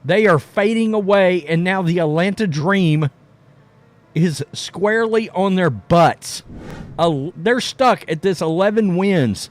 They are fading away, and now the Atlanta Dream is squarely on their butts. They're stuck at this 11 wins.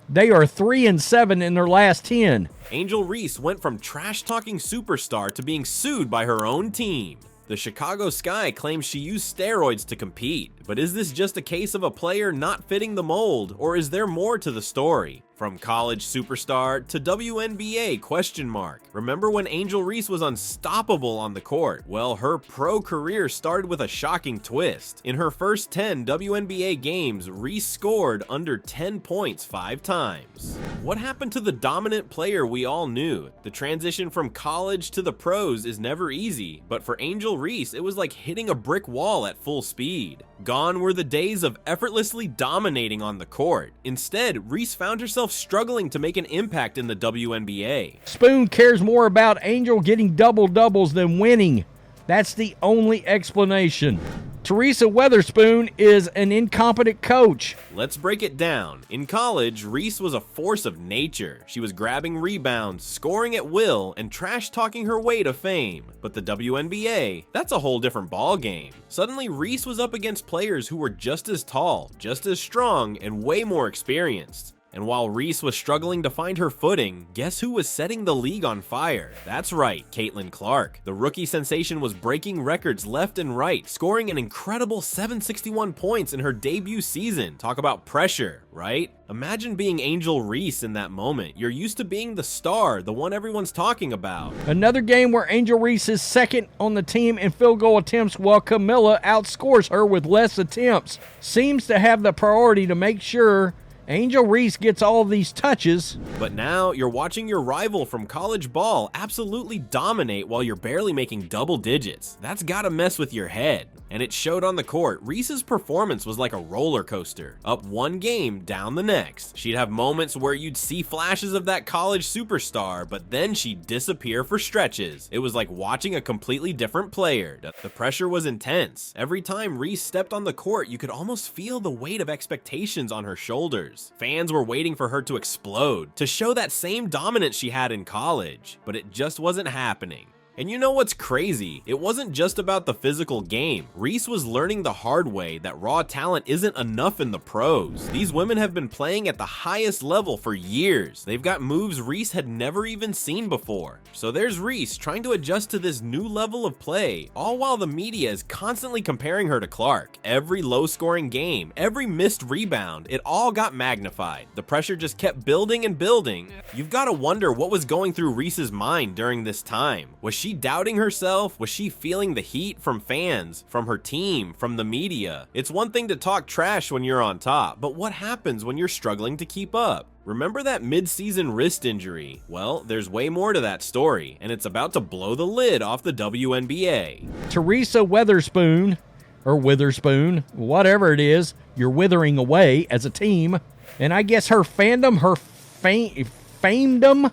They are 3-7 in their last 10. Angel Reese went from trash-talking superstar to being sued by her own team. The Chicago Sky claims she used steroids to compete, but is this just a case of a player not fitting the mold, or is there more to the story? From college superstar to WNBA ? Remember when Angel Reese was unstoppable on the court? Well, her pro career started with a shocking twist. In her first 10 WNBA games, Reese scored under 10 points 5 times. What happened to the dominant player we all knew? The transition from college to the pros is never easy, but for Angel Reese, it was like hitting a brick wall at full speed. Gone were the days of effortlessly dominating on the court. Instead, Reese found herself struggling to make an impact in the WNBA. Spoon cares more about Angel getting double-doubles than winning. That's the only explanation. Teresa Weatherspoon is an incompetent coach. Let's break it down. In college, Reese was a force of nature. She was grabbing rebounds, scoring at will, and trash-talking her way to fame. But the WNBA, that's a whole different ballgame. Suddenly, Reese was up against players who were just as tall, just as strong, and way more experienced. And while Reese was struggling to find her footing, guess who was setting the league on fire? That's right, Caitlin Clark. The rookie sensation was breaking records left and right, scoring an incredible 761 points in her debut season. Talk about pressure, right? Imagine being Angel Reese in that moment. You're used to being the star, the one everyone's talking about. Another game where Angel Reese is second on the team in field goal attempts while Camilla outscores her with less attempts. Seems to have the priority to make sure Angel Reese gets all of these touches. But now you're watching your rival from college ball absolutely dominate while you're barely making double digits. That's gotta mess with your head. And it showed on the court. Reese's performance was like a roller coaster. Up one game, down the next. She'd have moments where you'd see flashes of that college superstar, but then she'd disappear for stretches. It was like watching a completely different player. The pressure was intense. Every time Reese stepped on the court, you could almost feel the weight of expectations on her shoulders. Fans were waiting for her to explode, to show that same dominance she had in college, but it just wasn't happening. And you know what's crazy? It wasn't just about the physical game. Reese was learning the hard way that raw talent isn't enough in the pros. These women have been playing at the highest level for years. They've got moves Reese had never even seen before. So there's Reese trying to adjust to this new level of play, all while the media is constantly comparing her to Clark. Every low-scoring game, every missed rebound, it all got magnified. The pressure just kept building and building. You've got to wonder what was going through Reese's mind during this time. Was she doubting herself? Was she feeling the heat from fans, from her team, from the media? It's one thing to talk trash when you're on top, but what happens when you're struggling to keep up? Remember that mid-season wrist injury? Well, there's way more to that story, and it's about to blow the lid off the WNBA. Teresa Weatherspoon, or Witherspoon, whatever it is, you're withering away as a team. And I guess her fandom, her famedom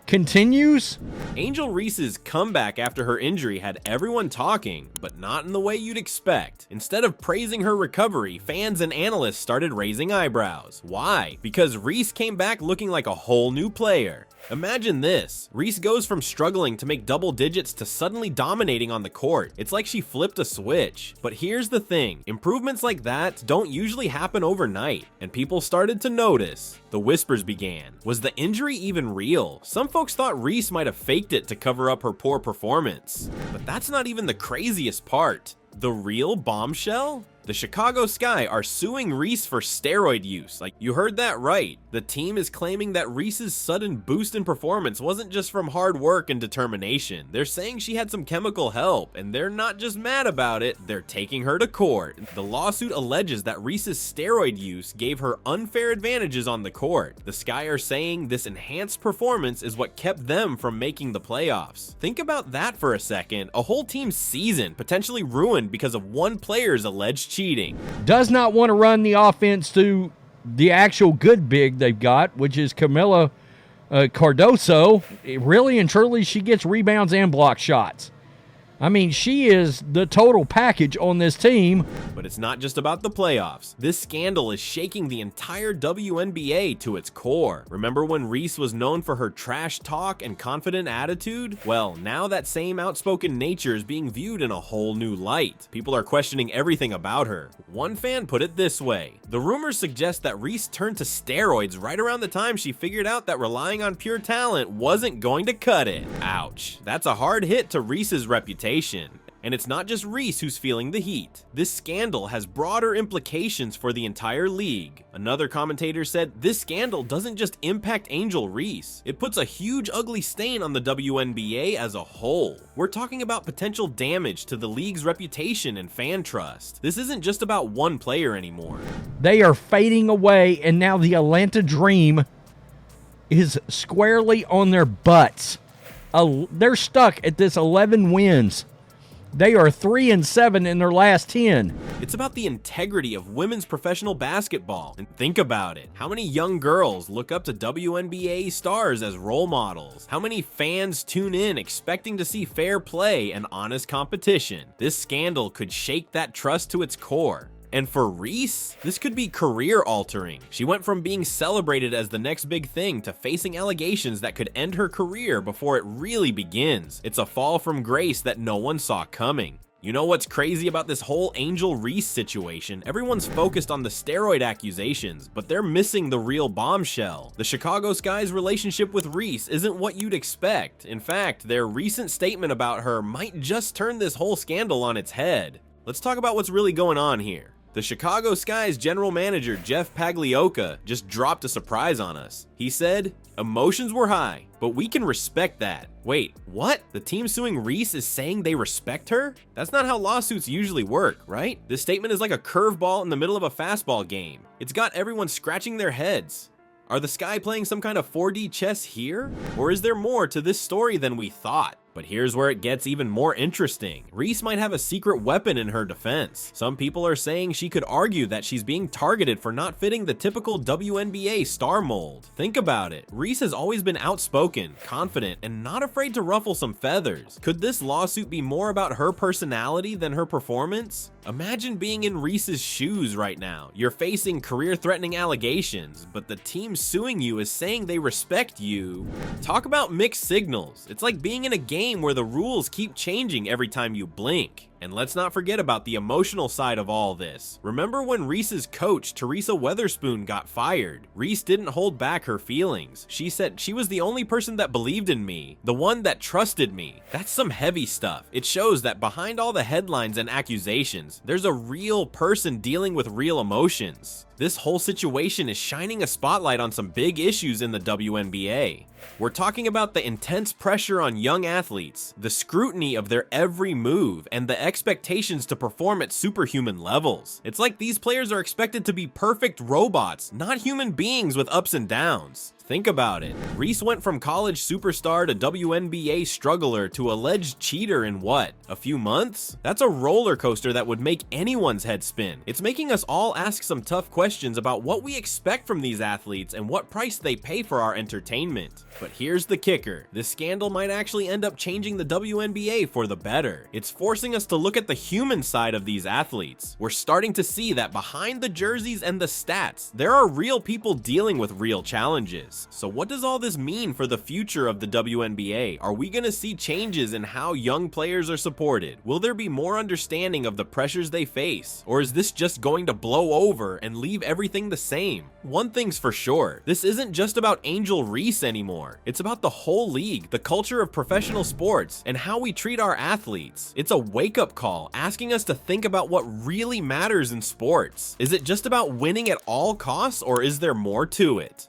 continues. Angel Reese's comeback after her injury had everyone talking, but not in the way you'd expect. Instead of praising her recovery, fans and analysts started raising eyebrows. Why? Because Reese came back looking like a whole new player. Imagine this. Reese goes from struggling to make double digits to suddenly dominating on the court. It's like she flipped a switch. But here's the thing. Improvements like that don't usually happen overnight, and people started to notice. The whispers began. Was the injury even real? Some folks thought Reese might have faked it to cover up her poor performance. But that's not even the craziest part. The real bombshell? The Chicago Sky are suing Reese for steroid use. Like, you heard that right. The team is claiming that Reese's sudden boost in performance wasn't just from hard work and determination. They're saying she had some chemical help, and they're not just mad about it, they're taking her to court. The lawsuit alleges that Reese's steroid use gave her unfair advantages on the court. The Sky are saying this enhanced performance is what kept them from making the playoffs. Think about that for a second. A whole team's season potentially ruined because of one player's alleged cheating. Does not want to run the offense to the actual good big they've got, which is Camilla Cardoso. Really and truly, she gets rebounds and block shots. I mean, she is the total package on this team. But it's not just about the playoffs. This scandal is shaking the entire WNBA to its core. Remember when Reese was known for her trash talk and confident attitude? Well, now that same outspoken nature is being viewed in a whole new light. People are questioning everything about her. One fan put it this way: the rumors suggest that Reese turned to steroids right around the time she figured out that relying on pure talent wasn't going to cut it. Ouch. That's a hard hit to Reese's reputation. And it's not just Reese who's feeling the heat. This scandal has broader implications for the entire league. Another commentator said this scandal doesn't just impact Angel Reese, it puts a huge ugly stain on the WNBA as a whole. We're talking about potential damage to the league's reputation and fan trust. This isn't just about one player anymore. They are fading away, and now the Atlanta Dream is squarely on their butts. They're stuck at this 11 wins. They are 3-7 in their last 10. It's about the integrity of women's professional basketball. And think about it. How many young girls look up to WNBA stars as role models? How many fans tune in expecting to see fair play and honest competition? This scandal could shake that trust to its core. And for Reese, this could be career-altering. She went from being celebrated as the next big thing to facing allegations that could end her career before it really begins. It's a fall from grace that no one saw coming. You know what's crazy about this whole Angel Reese situation? Everyone's focused on the steroid accusations, but they're missing the real bombshell. The Chicago Sky's relationship with Reese isn't what you'd expect. In fact, their recent statement about her might just turn this whole scandal on its head. Let's talk about what's really going on here. The Chicago Sky's general manager, Jeff Pagliocca, just dropped a surprise on us. He said, "Emotions were high, but we can respect that." Wait, what? The team suing Reese is saying they respect her? That's not how lawsuits usually work, right? This statement is like a curveball in the middle of a fastball game. It's got everyone scratching their heads. Are the Sky playing some kind of 4D chess here? Or is there more to this story than we thought? But here's where it gets even more interesting. Reese might have a secret weapon in her defense. Some people are saying she could argue that she's being targeted for not fitting the typical WNBA star mold. Think about it. Reese has always been outspoken, confident, and not afraid to ruffle some feathers. Could this lawsuit be more about her personality than her performance? Imagine being in Reese's shoes right now. You're facing career-threatening allegations, but the team suing you is saying they respect you. Talk about mixed signals. It's like being in a game where the rules keep changing every time you blink. And let's not forget about the emotional side of all this. Remember when Reese's coach, Teresa Weatherspoon, got fired? Reese didn't hold back her feelings. She said she was the only person that believed in me, the one that trusted me. That's some heavy stuff. It shows that behind all the headlines and accusations, there's a real person dealing with real emotions. This whole situation is shining a spotlight on some big issues in the WNBA. We're talking about the intense pressure on young athletes, the scrutiny of their every move, and the expectations to perform at superhuman levels. It's like these players are expected to be perfect robots, not human beings with ups and downs. Think about it. Reese went from college superstar to WNBA struggler to alleged cheater in what? A few months? That's a roller coaster that would make anyone's head spin. It's making us all ask some tough questions about what we expect from these athletes and what price they pay for our entertainment. But here's the kicker. This scandal might actually end up changing the WNBA for the better. It's forcing us to look at the human side of these athletes. We're starting to see that behind the jerseys and the stats, there are real people dealing with real challenges. So what does all this mean for the future of the WNBA? Are we going to see changes in how young players are supported? Will there be more understanding of the pressures they face? Or is this just going to blow over and leave everything the same? One thing's for sure, this isn't just about Angel Reese anymore. It's about the whole league, the culture of professional sports, and how we treat our athletes. It's a wake-up call, asking us to think about what really matters in sports. Is it just about winning at all costs, or is there more to it?